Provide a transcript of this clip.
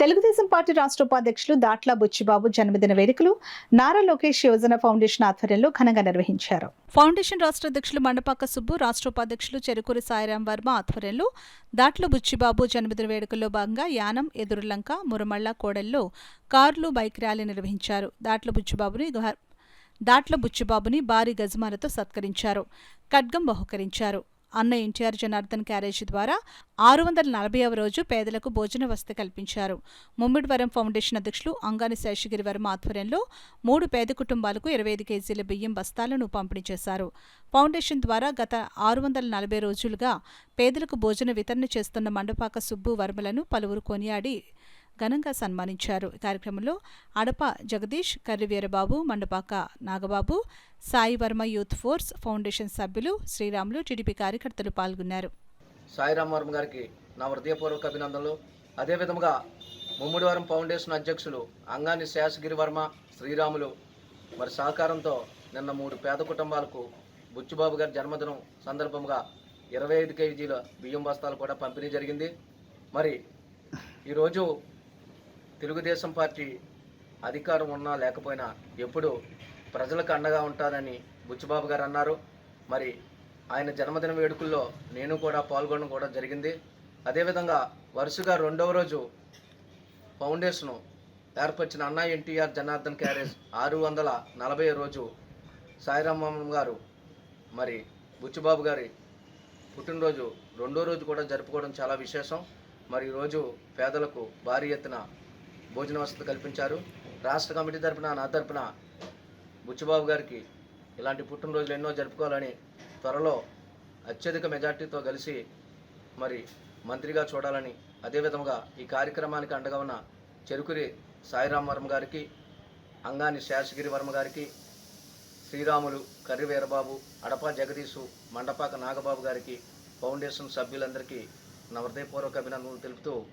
Telugu Desam party రాష్ట్ర ఉపాధ్యక్షులు దాట్ల బుచ్చిబాబు జన్మదిన వేడుకలు నారా లోకేష్ యువజన ఫౌండేషన్ ఆధ్వర్యంలో ఘనంగా నిర్వహించారు. ఫౌండేషన్ రాష్ట్ర అధ్యక్షులు మండపాక సుబ్బు, రాష్ట్ర ఉపాధ్యక్షులు చెరుకూరి సాయిరాం వర్మ ఆధ్వర్యంలో దాట్ల బుచ్చిబాబు జన్మదిన వేడుకల్లో భాగంగా యానం, ఎదురులంక, మురమళ్ల, కోడెల్లో కార్లు, బైక్ ర్యాలీ నిర్వహించారు. దాట్ల బుచ్చిబాబుని భారీ గజమాలతో సత్కరించారు. ఖడ్గం బహుకరించారు. అన్న ఎన్టీఆర్ జనార్దన్ క్యారేజీ ద్వారా 640వ రోజు పేదలకు భోజన వసతి కల్పించారు. ముమ్మిడివరం ఫౌండేషన్ అధ్యక్షులు అంగాని శేషగిరి వర్మ ఆధ్వర్యంలో 3 పేద కుటుంబాలకు 25 కేజీల బియ్యం బస్తాలను పంపిణీ చేశారు. ఫౌండేషన్ ద్వారా గత 640 రోజులుగా పేదలకు భోజన వితరణ చేస్తున్న మండపాక సుబ్బు వర్మలను పలువురు కొనియాడి ఘనంగా సన్మానించారు. ఈ కార్యక్రమంలో Adapa Jagadish, Karri Veerababu, Mandapaka Nagababu, Sai Varma youth force foundation సభ్యులు, శ్రీరాములు, టీడీపీ కార్యకర్తలు పాల్గొన్నారు. సాయిరాం వర్మ గారికి నా హృదయపూర్వక అభినందనలు. అదేవిధంగా ముమ్మిడివరం ఫౌండేషన్ అధ్యక్షులు అంగాని శేషగిరి వర్మ, శ్రీరాములు మరి సహకారంతో నిన్న 3 పేద కుటుంబాలకు బుచ్చిబాబు గారి జన్మదినం సందర్భంగా 25 కేజీల బియ్యం బస్తాలు కూడా పంపిణీ జరిగింది. మరి ఈరోజు తెలుగుదేశం పార్టీ అధికారం ఉన్నా లేకపోయినా ఎప్పుడు ప్రజలకు అండగా ఉంటారని బుచ్చిబాబు గారు అన్నారు. మరి ఆయన జన్మదిన వేడుకల్లో నేను కూడా పాల్గొనడం కూడా జరిగింది. అదేవిధంగా వరుసగా 2వ రోజు ఫౌండేషను ఏర్పరిచిన అన్నా ఎన్టీఆర్ జనార్దన్ క్యారేజ్ 640 రోజు సాయిరామమ్మ గారు మరి బుచ్చిబాబు గారి పుట్టినరోజు 2వ రోజు కూడా జరుపుకోవడం చాలా విశేషం. మరి ఈరోజు పేదలకు భారీ ఎత్తున భోజన వసతి కల్పించారు. రాష్ట్ర కమిటీ తరపున, నా తరపున బుచ్చిబాబు గారికి ఇలాంటి పుట్టినరోజులు ఎన్నో జరుపుకోవాలని, త్వరలో అత్యధిక మెజార్టీతో కలిసి మరి మంత్రిగా చూడాలని, అదేవిధంగా ఈ కార్యక్రమానికి అండగా ఉన్న చెరుకురి సాయిరాం వర్మ గారికి, అంగాని శేషగిరి వర్మ గారికి, శ్రీరాములు, కర్రి వీరబాబు, అడప జగదీషు, మండపాక నాగబాబు గారికి, ఫౌండేషన్ సభ్యులందరికీ నా హృదయపూర్వక అభినందనలు తెలుపుతూ